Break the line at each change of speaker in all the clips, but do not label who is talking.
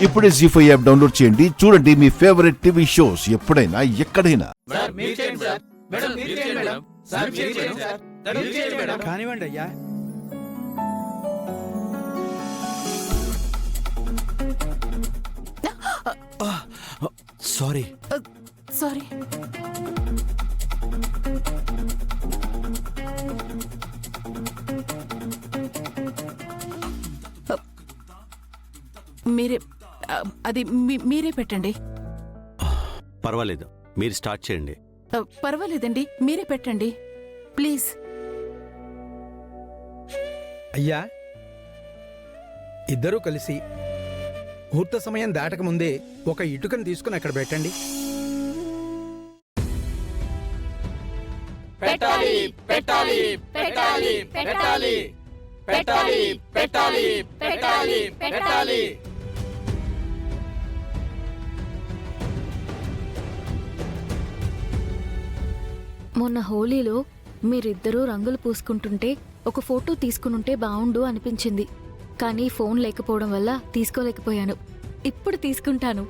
ఇప్పుడే జీ5 app download చేయండి. చూడండి మీ ఫేవరెట్ టీవీ షోస్ ఎప్పుడైనా ఎక్కడైనా.
కానివ్వండి అయ్యా.
సారీ.
సారీ. మీరే అది మీరే పెట్టండి.
పర్వాలేదు, మీరు స్టార్ట్ చేయండి.
పర్వాలేదండి, మీరే పెట్టండి ప్లీజ్.
అయ్యా, ఇద్దరూ కలిసి ముహూర్త సమయం దాటక ముందే ఒక ఇటుకను తీసుకుని అక్కడ పెట్టండి.
పెట్టాలి పెట్టాలి పెట్టాలి పెట్టాలి పెట్టాలి పెట్టాలి పెట్టాలి పెట్టాలి.
మొన్న హోలీలో మీరిద్దరూ రంగులు పూసుకుంటుంటే ఒక ఫోటో తీసుకునుంటే బావుండు అనిపించింది. కానీ ఫోన్ లేకపోవడం వల్ల తీసుకోలేకపోయాను. ఇప్పుడు తీసుకుంటాను.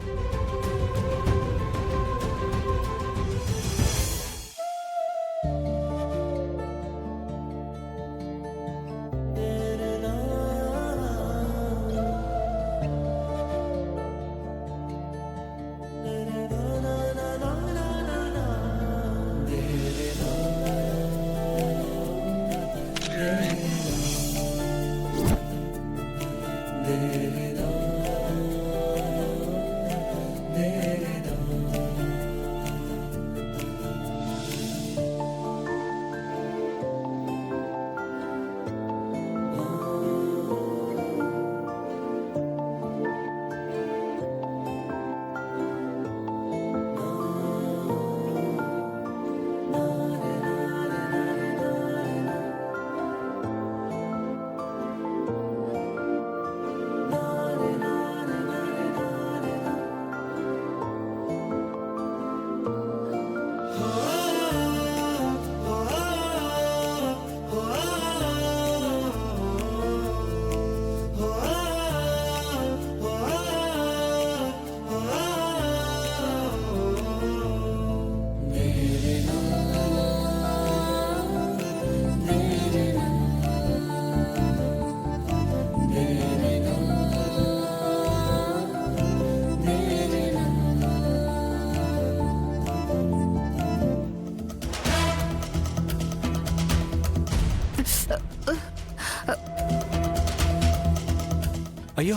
అయ్యో,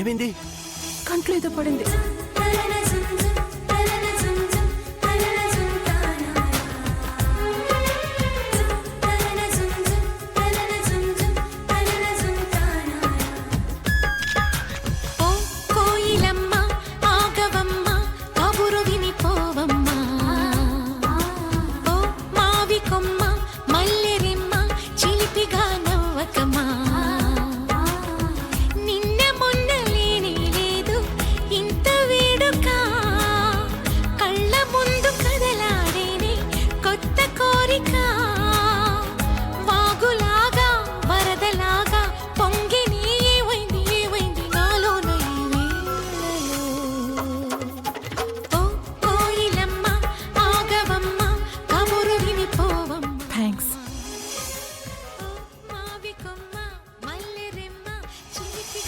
ఏమైంది?
కంట్లో ఏదో పడింది.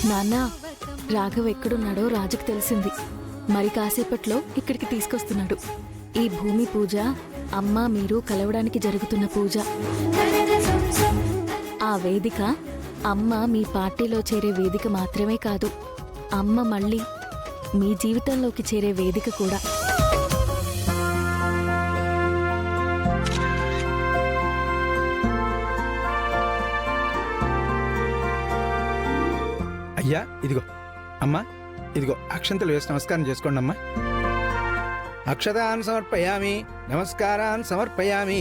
నాన్న, రాఘవ్ ఎక్కడున్నాడో రాజుకు తెలిసింది. మరి కాసేపట్లో ఇక్కడికి తీసుకొస్తున్నాడు. ఈ భూమి పూజ అమ్మ మీరు కలవడానికి జరుగుతున్న పూజ. ఆ వేదిక అమ్మ మీ పార్టీలో చేరే వేదిక మాత్రమే కాదు, అమ్మ మళ్ళీ మీ జీవితంలోకి చేరే వేదిక కూడా.
అయ్యా, ఇదిగో అమ్మా, ఇదిగో అక్షంతలు వేసి నమస్కారం చేసుకోండి అమ్మా. అక్షతాన్ సమర్పయామి, నమస్కారాన్ సమర్పయామి.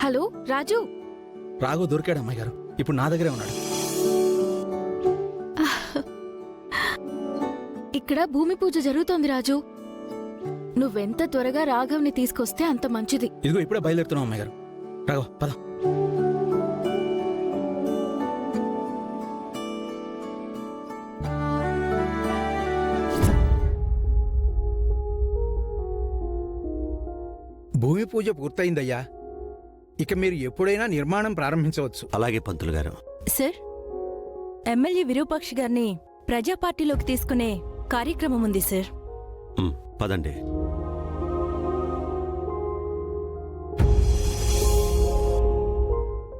హలో రాజు.
రాఘవ్ దొరికాడు అమ్మాయి గారు, ఇప్పుడు నా దగ్గరే ఉన్నాడు.
ఇక్కడ భూమి పూజ జరుగుతోంది రాజు. నువ్వెంత త్వరగా రాఘవ్ని తీసుకొస్తే అంత మంచిది.
ఇదిగో ఇప్పుడే బయలుదేరుతున్నాం అమ్మాయి గారు. రాఘవ పద.
భూమి పూజ పూర్తయిందయ్యా. ఇక మీరు ఎప్పుడైనా నిర్మాణం ప్రారంభించవచ్చు.
అలాగే పంతులు గారు.
సార్, ఎమ్మెల్యే విరూపాక్షి గారిని ప్రజా పార్టీలోకి తీసుకునే కార్యక్రమం ఉంది సార్.
పదండి.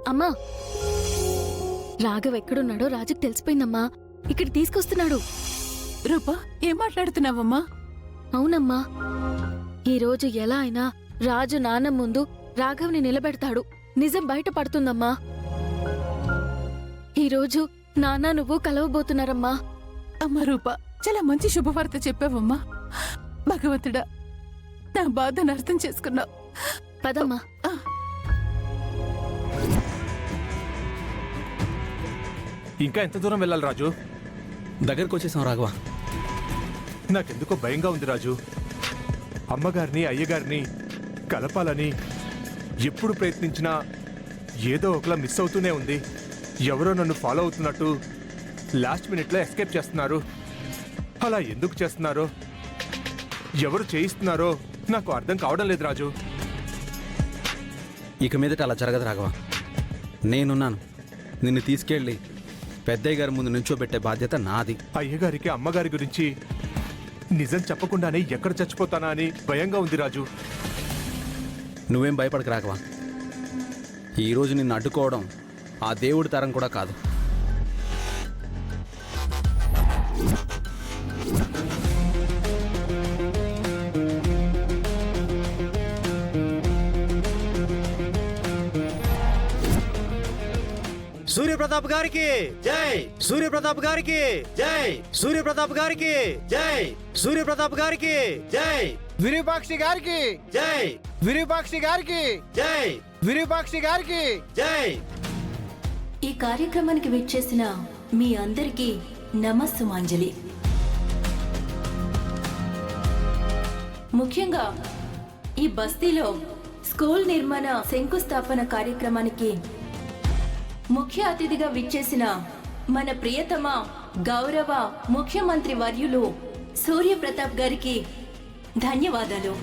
అమ్మా, రాఘవ్ ఎక్కడున్నాడో రాజుకు తెలిసిపోయిందమ్మా. ఇక్కడ తీసుకొస్తున్నాడు.
రూపా, ఏం మాట్లాడుతున్నావమ్మా?
అవునమ్మా, ఈరోజు ఎలా అయినా రాజు నాన్న ముందు రాఘవ్ని నిలబెడతాడు. నిజం బయటపడుతుందమ్మా. ఈరోజు నాన్న నువ్వు కలవబోతున్నారమ్మా.
అమ్మా రూపా, చాలా మంచి శుభవార్త చెప్పావమ్మా. భగవంతుడా, నా బాధను అర్థం చేసుకున్నావు.
పదమ్మా.
ఇంకా ఎంత దూరం వెళ్ళాలి రాజు?
దగ్గరకు వచ్చేసాం రాఘవ.
నాకెందుకో భయంగా ఉంది రాజు. అమ్మగారిని అయ్యగారిని కలపాలని ఎప్పుడు ప్రయత్నించినా ఏదో ఒకలా మిస్ అవుతూనే ఉంది. ఎవరో నన్ను ఫాలో అవుతున్నట్టు లాస్ట్ మినిట్లో ఎస్కేప్ చేస్తున్నారు. అలా ఎందుకు చేస్తున్నారో, ఎవరు చేయిస్తున్నారో నాకు అర్థం కావడం లేదు రాజు.
ఇక మీదట అలా జరగదు రాఘవ. నేనున్నాను. నిన్ను తీసుకెళ్ళి పెద్దయ్య గారి ముందు నుంచోబెట్టే బాధ్యత నాది.
అయ్యగారికి అమ్మగారి గురించి నిజం చెప్పకుండానే ఎక్కడ చచ్చిపోతానా అని భయంగా ఉంది రాజు.
నువ్వేం భయపడక రాఘవ. ఈరోజు నిన్ను అడ్డుకోవడం ఆ దేవుడి తరం కూడా కాదు.
సూర్యప్రతాప్ గారికి జై! సూర్యప్రతాప్ గారికి జై! సూర్యప్రతాప్ గారికి జై! సూర్యప్రతాప్ గారికి జై!
విరూపాక్షి గారికి
జై!
విరూపాక్షి గారికి
జై!
విరూపాక్షి గారికి
జై!
ఈ కార్యక్రమానికి విచ్చేసిన మీ అందరికీ నమస్సుమాంజలి. ముఖ్యంగా ఈ బస్తీలో స్కూల్ నిర్మాణ శంకుస్థాపన కార్యక్రమానికి ముఖ్య అతిథిగా విచ్చేసిన మన ప్రియతమ గౌరవ ముఖ్యమంత్రి వర్యులు సూర్యప్రతాప్ గారికి ధన్యవాదాలు.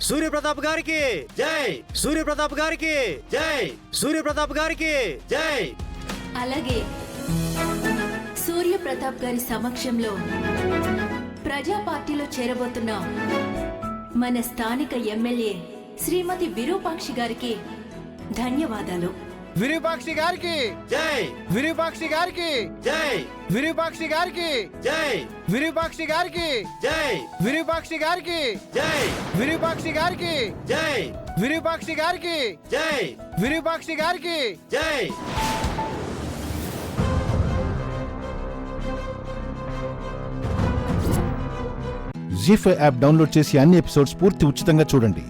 సూర్యప్రతాప్ గారికి జై! సూర్యప్రతాప్ గారికి జై! సూర్యప్రతాప్ గారికి జై!
అలాగే సూర్యప్రతాప్ గారి సమక్షంలో ప్రజా పార్టీలో చేరబోతున్న మన స్థానిక ఎమ్మెల్యే శ్రీమతి విరూపాక్షి గారికి ధన్యవాదాలు.
విరూపాక్షి గారికి
జై!
విరూపాక్షి గారికి
జై!
విరూపాక్షి గారికి
జై!
విరూపాక్షి గారికి
జై!
విరూపాక్షి గారికి
జై!
విరూపాక్షి గారికి
జై!
విరూపాక్షి గారికి
జై!
విరూపాక్షి గారికి
జై!
జీ5 యాప్ డౌన్లోడ్ చేసి అన్ని ఎపిసోడ్స్ పూర్తి ఉచితంగా చూడండి.